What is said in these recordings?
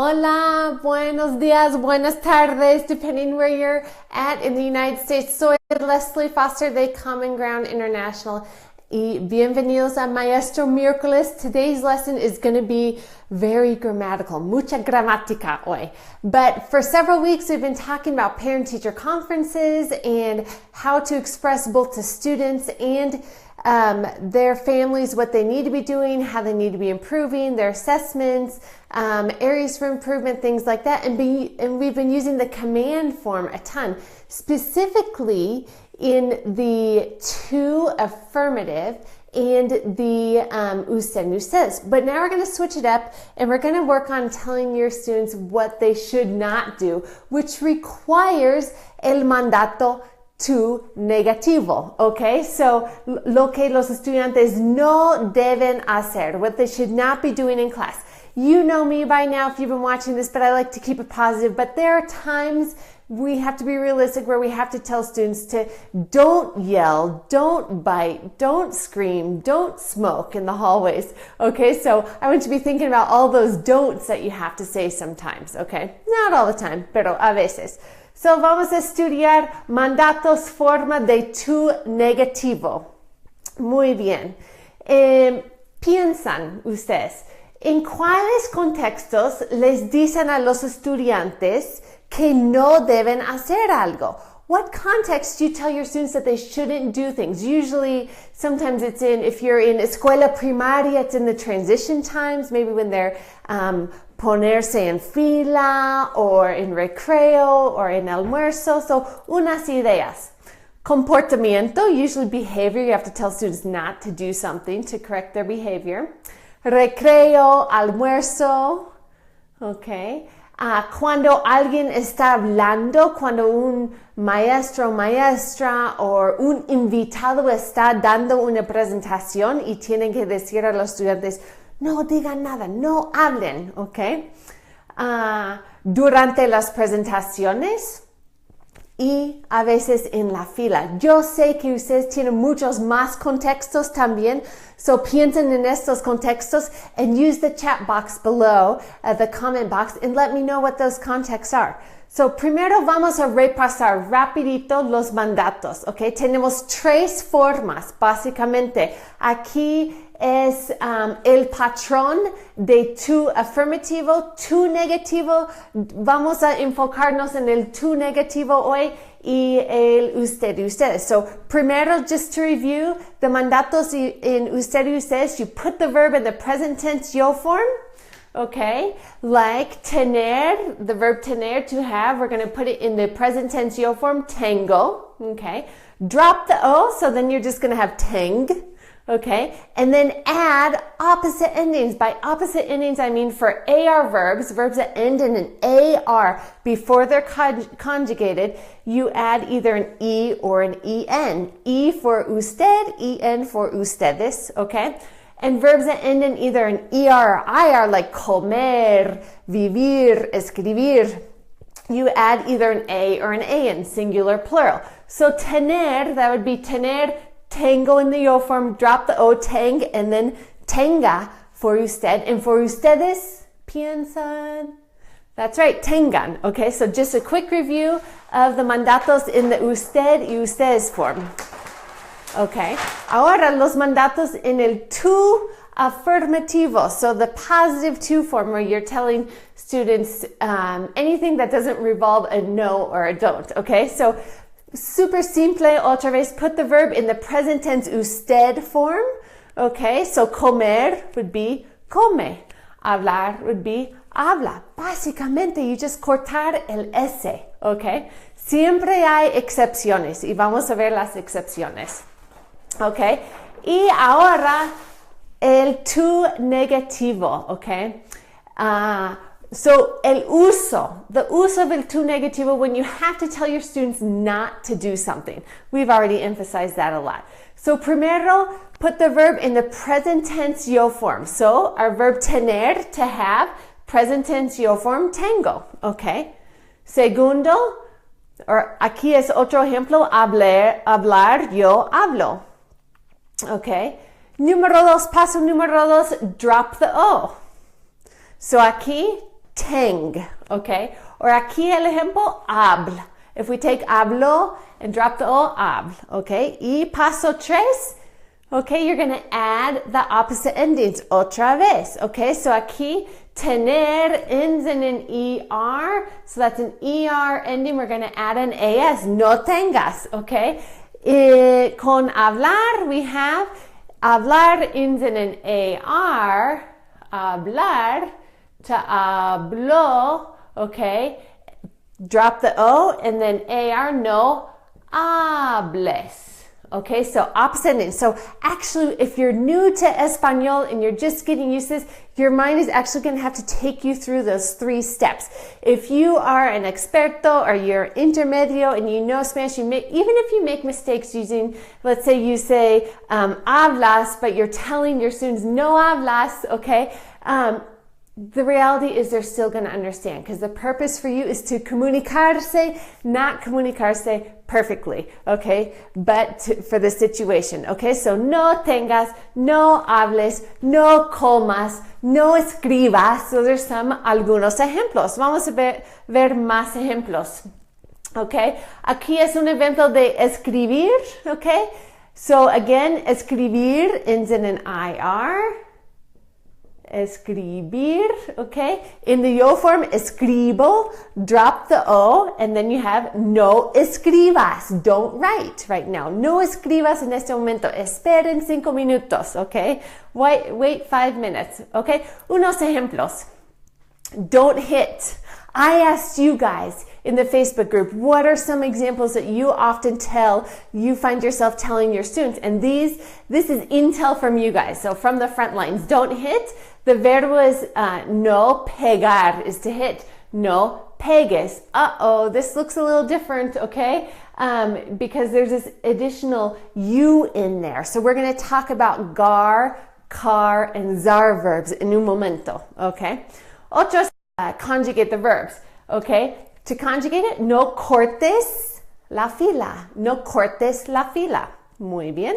Hola, buenos días, buenas tardes, depending where you're at in the United States. Soy Leslie Foster de Common Ground International. Y bienvenidos a Maestro Miércoles. Today's lesson is going to be very grammatical, mucha gramática hoy. But for several weeks, we've been talking about parent-teacher conferences and how to express both to students and their families what they need to be doing, how they need to be improving, their assessments, areas for improvement, things like that. And we've been using the command form a ton, specifically in the to affirmative and the usted and ustedes. But now we're going to switch it up and we're going to work on telling your students what they should not do, which requires el mandato tu negativo, okay? So, lo que los estudiantes no deben hacer, what they should not be doing in class. You know me by now if you've been watching this, but I like to keep it positive. But there are times we have to be realistic where we have to tell students to don't yell, don't bite, don't scream, don't smoke in the hallways, okay? So I want you to be thinking about all those don'ts that you have to say sometimes, okay? Not all the time, pero a veces. So vamos a estudiar mandatos forma de tu negativo. Muy bien. Piensan ustedes, ¿en cuáles contextos les dicen a los estudiantes que no deben hacer algo? What context do you tell your students that they shouldn't do things? Usually, sometimes it's if you're in escuela primaria, it's in the transition times, maybe when they're ponerse en fila, or en recreo, or en almuerzo. So, unas ideas. Comportamiento, usually behavior. You have to tell students not to do something to correct their behavior. Recreo, almuerzo, okay. Cuando alguien está hablando, cuando un maestro o maestra o un invitado está dando una presentación y tienen que decir a los estudiantes, no digan nada, no hablen, okay. Durante las presentaciones y a veces en la fila. Yo sé que ustedes tienen muchos más contextos también, so piensen en estos contextos and use the chat box below, the comment box, and let me know what those contexts are. So primero vamos a repasar rapidito los mandatos, ¿ok? Tenemos tres formas, básicamente. Aquí es el patrón de tu afirmativo, tu negativo. Vamos a enfocarnos en el tu negativo hoy y el usted y ustedes. So, primero, just to review, the mandatos in usted y ustedes, you put the verb in the present tense yo form. Okay, like tener, the verb tener, to have, we're going to put it in the present tense yo form, tengo, okay. Drop the O, so then you're just going to have teng, okay. And then add opposite endings. By opposite endings, I mean for AR verbs that end in an AR before they're conjugated, you add either an E or an EN. E for usted, EN for ustedes, okay. And verbs that end in either an ER or IR, like comer, vivir, escribir, you add either an A or an AN, singular, plural. So tener, that would be tener, tengo in the yo form, drop the O, teng, and then tenga for usted. And for ustedes, piensan. That's right, tengan. Okay, so just a quick review of the mandatos in the usted y ustedes form. Okay, ahora los mandatos en el tu afirmativo, so the positive to form where you're telling students anything that doesn't revolve a no or a don't, okay? So super simple, otra vez, put the verb in the present tense usted form, okay? So comer would be come, hablar would be habla. Básicamente, you just cortar el S, okay? Siempre hay excepciones y vamos a ver las excepciones. Okay, y ahora el tu negativo, okay? So the uso of el tu negativo when you have to tell your students not to do something. We've already emphasized that a lot. So primero, put the verb in the present tense yo form. So our verb tener, to have, present tense yo form, tengo, okay? Segundo, or aquí es otro ejemplo, hablar, yo hablo. Okay. Paso número dos, drop the O. So aquí, teng, okay? Or aquí el ejemplo, habla. If we take hablo and drop the O, habla, okay? Y paso 3, okay, you're going to add the opposite endings otra vez, okay? So aquí, tener ends in an ER, so that's an ER ending. We're going to add an AS, no tengas, okay? Con hablar, we have hablar ends in an AR, hablar, to hablo, okay? Drop the O and then AR, no hables. Okay, so opposite ending. So actually, if you're new to español and you're just getting used to this, your mind is actually going to have to take you through those 3 steps. If you are an experto or you're intermedio and you know Spanish, even if you make mistakes using, let's say you say hablas, but you're telling your students no hablas, okay, the reality is they're still going to understand, because the purpose for you is to comunicarse, not comunicarse perfectly, okay, but for the situation, okay? So no tengas, no hables, no comas, no escribas. So there's algunos ejemplos. Vamos a ver más ejemplos, okay? Aquí es un ejemplo de escribir, okay? So again, escribir ends in an IR. Escribir, okay? In the yo form, escribo, drop the O, and then you have no escribas, don't write right now. No escribas en este momento, esperen 5 minutos, okay? Wait 5 minutes, okay? Unos ejemplos. Don't hit. I asked you guys in the Facebook group, what are some examples that you often you find yourself telling your students? And this is intel from you guys. So from the front lines, don't hit. The verbo is no pegar, is to hit. No pegues. Uh-oh, this looks a little different, okay? Because there's this additional you in there. So we're going to talk about gar, car, and zar verbs in un momento, okay? Otros, conjugate the verbs, okay? To conjugate it, no cortes la fila. No cortes la fila. Muy bien.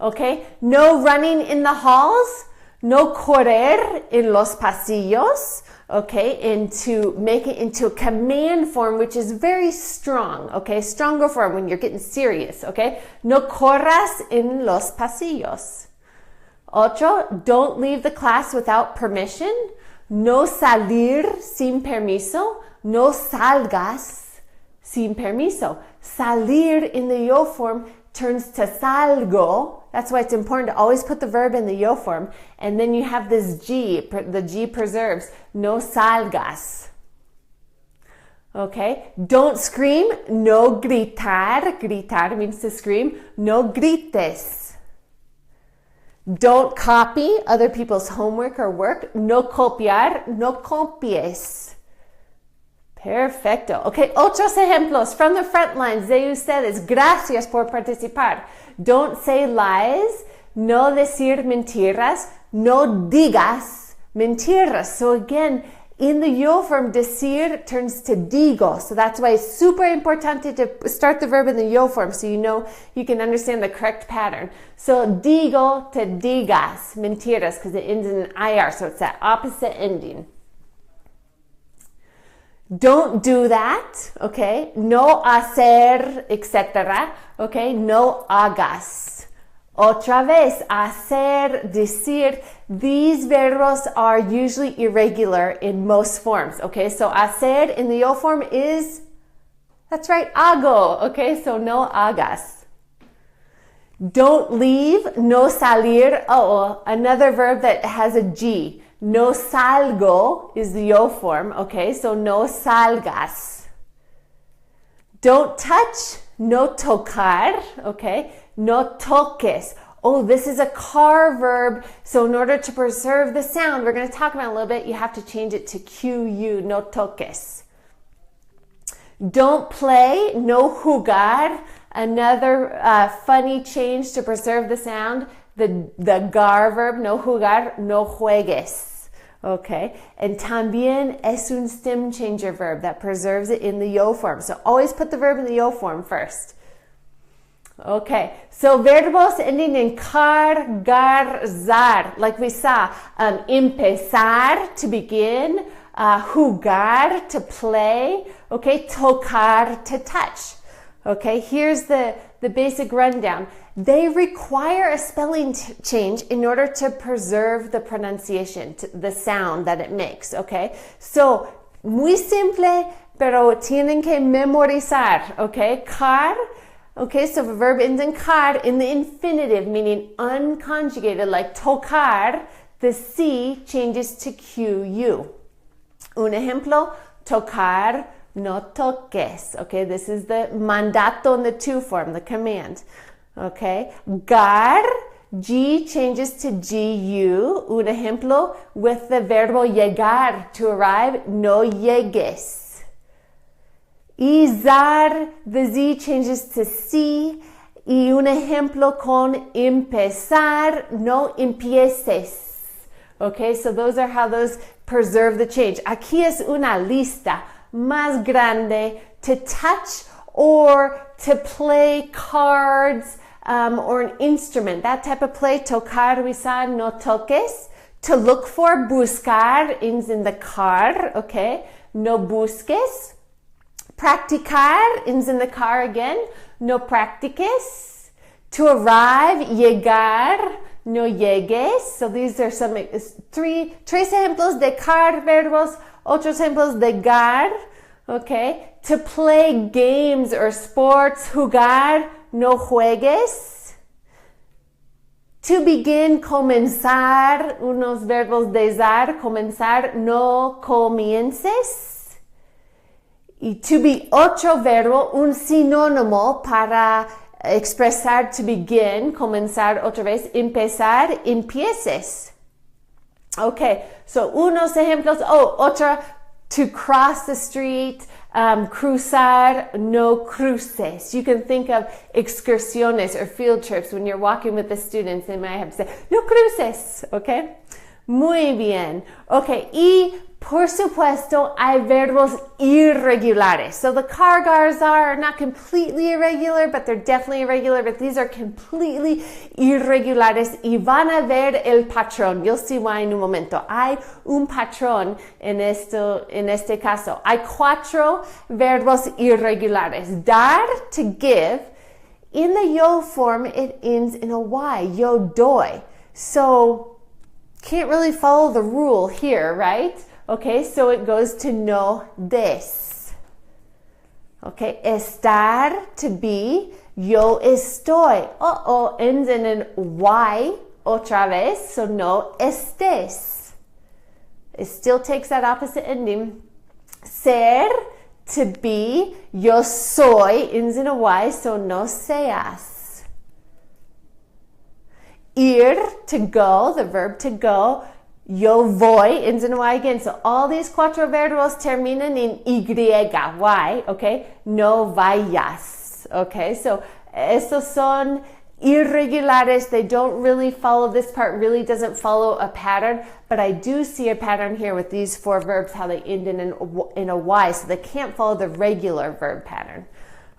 Okay? No running in the halls. No correr en los pasillos. Okay? And to make it into a command form, which is very strong. Okay? Stronger form when you're getting serious. Okay? No corras en los pasillos. Otro, don't leave the class without permission. No salir sin permiso. No salgas sin permiso. Salir in the yo form turns to salgo. That's why it's important to always put the verb in the yo form. And then you have this G, the G preserves. No salgas. Okay? Don't scream. No gritar. Gritar means to scream. No grites. Don't copy other people's homework or work. No copiar. No copies. Perfecto. Okay, otros ejemplos from the front lines de ustedes. Gracias por participar. Don't say lies. No decir mentiras. No digas mentiras. So again, in the yo form, decir turns to digo. So that's why it's super important to start the verb in the yo form so you know you can understand the correct pattern. So digo to digas mentiras because it ends in an IR. So it's that opposite ending. Don't do that, okay? No hacer, etc. Okay? No hagas. Otra vez, hacer, decir. These verbos are usually irregular in most forms, okay? So hacer in the yo form is, that's right, hago, okay? So no hagas. Don't leave, no salir. Oh, another verb that has a G. No salgo is the yo form, okay? So no salgas. Don't touch, no tocar, okay? No toques. Oh, this is a car verb. So in order to preserve the sound, we're going to talk about it a little bit, you have to change it to QU, no toques. Don't play, no jugar. Another funny change to preserve the sound, the gar verb, no jugar, no juegues. Okay, and también es un stem changer verb that preserves it in the yo form. So always put the verb in the yo form first. Okay, so verbos ending in car, gar, zar, like we saw. Empezar, to begin. Jugar, to play. Okay, tocar, to touch. Okay, here's the basic rundown. They require a spelling change in order to preserve the pronunciation, the sound that it makes. Okay, so muy simple, pero tienen que memorizar. Okay, car. Okay, so the verb ends in car in the infinitive, meaning unconjugated, like tocar, the C changes to QU. Un ejemplo, tocar, no toques. Okay, this is the mandato in the to form, the command. Okay, gar, G changes to GU. Un ejemplo, with the verbo llegar, to arrive, no llegues. Izar, the Z changes to C. Y un ejemplo con empezar, no empieces. Okay, so those are how those preserve the change. Aquí es una lista más grande to touch or to play cards or an instrument. That type of play, tocar, we saw, no toques. To look for, buscar, ends in the car, okay? No busques. Practicar, ends in the car again. No practiques. To arrive, llegar, no llegues. So these are some tres ejemplos de car verbos, otros ejemplos de gar, okay? To play games or sports, jugar, no juegues. To begin, comenzar, unos verbos de zar, comenzar, no comiences. Y to be otro verbo, un sinónimo para expresar to begin, comenzar otra vez, empezar, empieces. Okay, so unos ejemplos, otra, to cross the street, cruzar, no cruces. You can think of excursiones or field trips when you're walking with the students, they might have to say, no cruces, okay? Muy bien. Okay, y por supuesto, hay verbos irregulares. So the car, gar, zar are not completely irregular, but they're definitely irregular, but these are completely irregulares y van a ver el patrón. You'll see why in un momento. Hay un patrón en este caso. Hay 4 verbos irregulares. Dar, to give. In the yo form, it ends in a Y. Yo doy. So, can't really follow the rule here, right? Okay, so it goes to no des. Okay, estar, to be. Yo estoy. Ends in an Y otra vez, so no estés. It still takes that opposite ending. Ser, to be. Yo soy, ends in a Y, so no seas. Ir, to go, the verb to go. Yo voy, ends in Y again. So all these 4 verbos terminan in Y, okay? No vayas, okay? So estos son irregulares. They don't really follow, this part really doesn't follow a pattern, but I do see a pattern here with these 4 verbs, how they end in a Y, so they can't follow the regular verb pattern.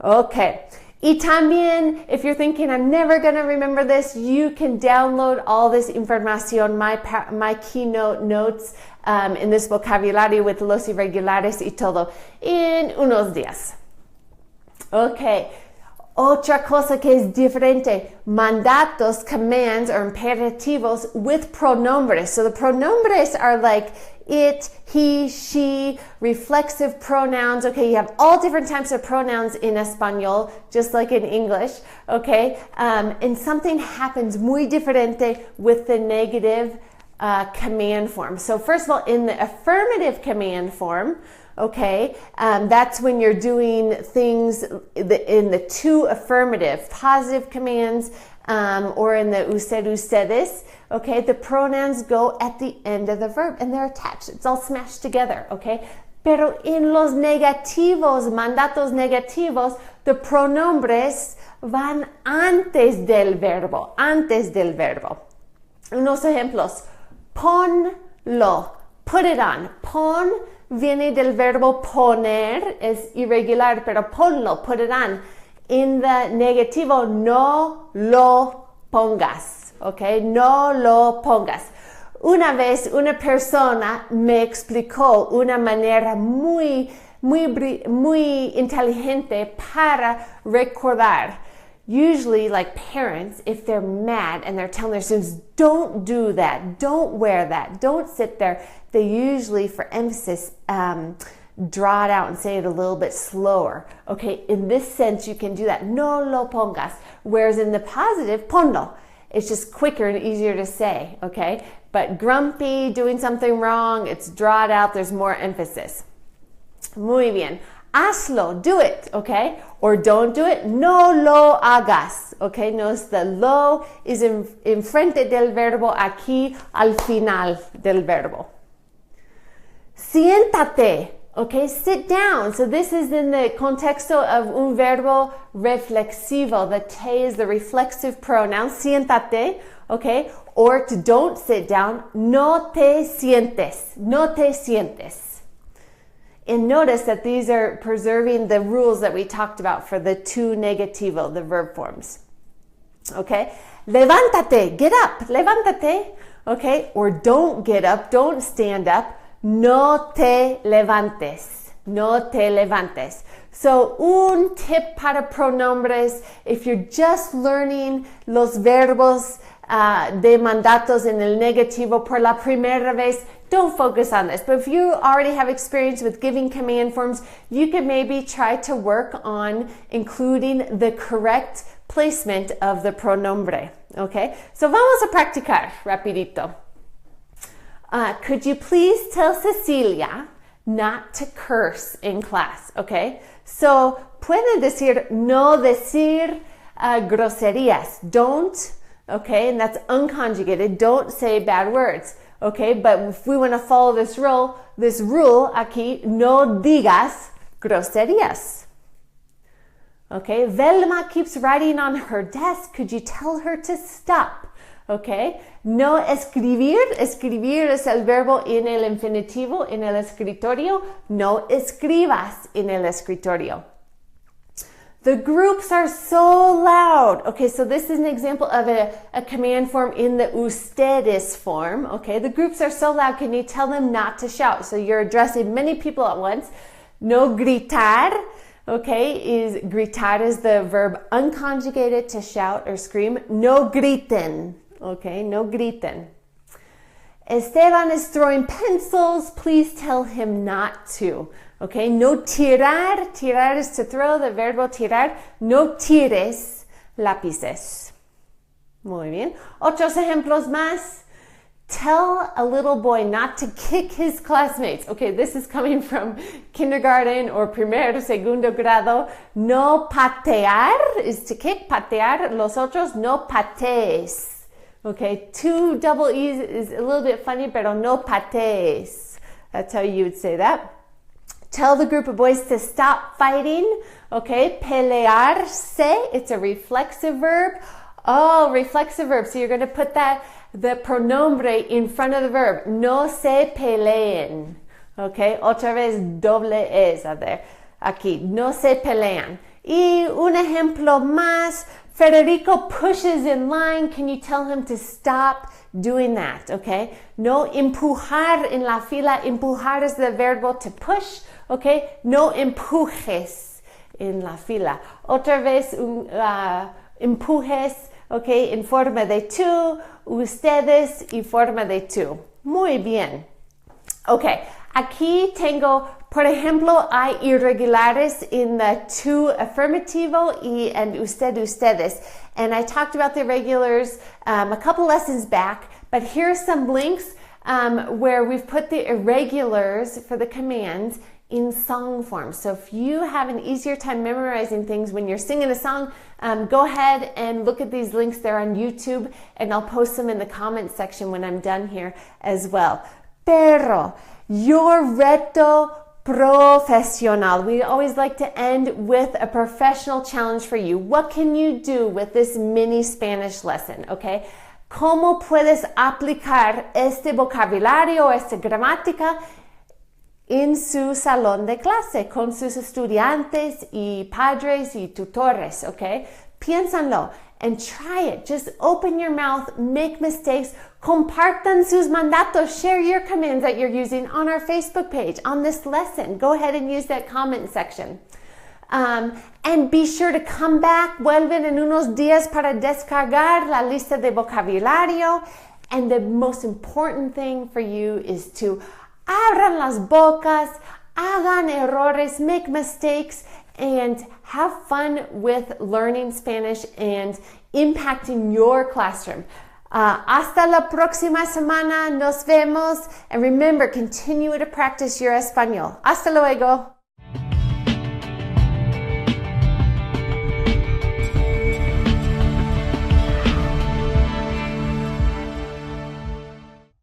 Okay. Y también, if you're thinking, I'm never going to remember this, you can download all this información, my keynote notes in this vocabulario with los irregulares y todo, in unos días. Okay. Otra cosa que es diferente, mandatos, commands, or imperativos with pronombres. So the pronombres are like it, he, she, reflexive pronouns. Okay, you have all different types of pronouns in español, just like in English. Okay, and something happens muy diferente with the negative command form. So first of all, in the affirmative command form, okay, that's when you're doing things in the to affirmative, positive commands, or in the usted, ustedes, okay, the pronouns go at the end of the verb and they're attached. It's all smashed together, okay? Pero en los negativos, mandatos negativos, the pronombres van antes del verbo, Unos ejemplos, ponlo, put it on. Pon viene del verbo poner, es irregular, pero ponlo, put it on. in the negativo, no lo pongas, okay? No lo pongas. Una vez una persona me explicó una manera muy inteligente para recordar. Usually, like parents, if they're mad and they're telling their students, don't do that, don't wear that, don't sit there, they usually, for emphasis, draw it out and say it a little bit slower. Okay, in this sense, you can do that. No lo pongas. Whereas in the positive, ponlo. It's just quicker and easier to say, okay? But grumpy, doing something wrong, it's drawn out, there's more emphasis. Muy bien. Hazlo, do it, okay? Or don't do it, no lo hagas, okay? Notice the lo is en frente del verbo, aquí al final del verbo. Siéntate, okay? Sit down. So this is in the contexto of un verbo reflexivo. The te is the reflexive pronoun, siéntate, okay? Or to don't sit down, no te sientes, no te sientes. And notice that these are preserving the rules that we talked about for the tu negativo, the verb forms. Okay? Levántate, get up, levántate. Okay? Or don't get up, don't stand up. No te levantes, no te levantes. So, un tip para pronombres, if you're just learning los verbos de mandatos en el negativo por la primera vez, don't focus on this. But if you already have experience with giving command forms, you can maybe try to work on including the correct placement of the pronombre. Okay? So vamos a practicar rapidito. Could you please tell Cecilia not to curse in class? Okay? So puede decir no decir groserías. Don't. Okay, and that's unconjugated. Don't say bad words. Okay, but if we want to follow this rule aquí, no digas groserías. Okay, Velma keeps writing on her desk. Could you tell her to stop? Okay, no escribir. Escribir es el verbo en el infinitivo, en el escritorio. No escribas en el escritorio. The groups are so loud. Okay, so this is an example of a command form in the ustedes form. Okay, the groups are so loud. Can you tell them not to shout? So you're addressing many people at once. No gritar. Okay, gritar is the verb unconjugated to shout or scream. No griten. Okay, no griten. Esteban is throwing pencils. Please tell him not to. Okay, no tirar. Tirar is to throw, the verbo tirar. No tires lápices. Muy bien. Otros ejemplos más. Tell a little boy not to kick his classmates. Okay, this is coming from kindergarten or primero, segundo grado. No patear is to kick, patear. Los otros, no patees. Okay, two double E's is a little bit funny, pero no patees. That's how you would say that. Tell the group of boys to stop fighting. Okay, pelearse, it's a reflexive verb. Oh, reflexive verb. So you're going to put the pronombre in front of the verb. No se peleen. Okay, otra vez doble es. A ver, aquí, no se pelean. Y un ejemplo más. Federico pushes in line. Can you tell him to stop doing that? Okay, no empujar en la fila. Empujar is the verbo to push. Okay, no empujes en la fila. Otra vez, empujes, okay, en forma de tú, ustedes y forma de tú. Muy bien. Okay, aquí tengo, por ejemplo, hay irregulares in the tú afirmativo and usted, ustedes. And I talked about the irregulars a couple lessons back, but here are some links where we've put the irregulars for the commands in song form. So if you have an easier time memorizing things when you're singing a song, go ahead and look at these links. They're on YouTube, and I'll post them in the comments section when I'm done here as well. Pero, your reto profesional. We always like to end with a professional challenge for you. What can you do with this mini Spanish lesson, okay? ¿Cómo puedes aplicar este vocabulario, esta gramática en su salón de clase con sus estudiantes y padres y tutores, ¿ok? Piénsenlo and try it. Just open your mouth, make mistakes, compartan sus mandatos, share your commands that you're using on our Facebook page, on this lesson. Go ahead and use that comment section. And be sure to come back, vuelven en unos días para descargar la lista de vocabulario. And the most important thing for you is to abran las bocas, hagan errores, make mistakes, and have fun with learning Spanish and impacting your classroom. Hasta la próxima semana, nos vemos. And remember, continue to practice your español. Hasta luego.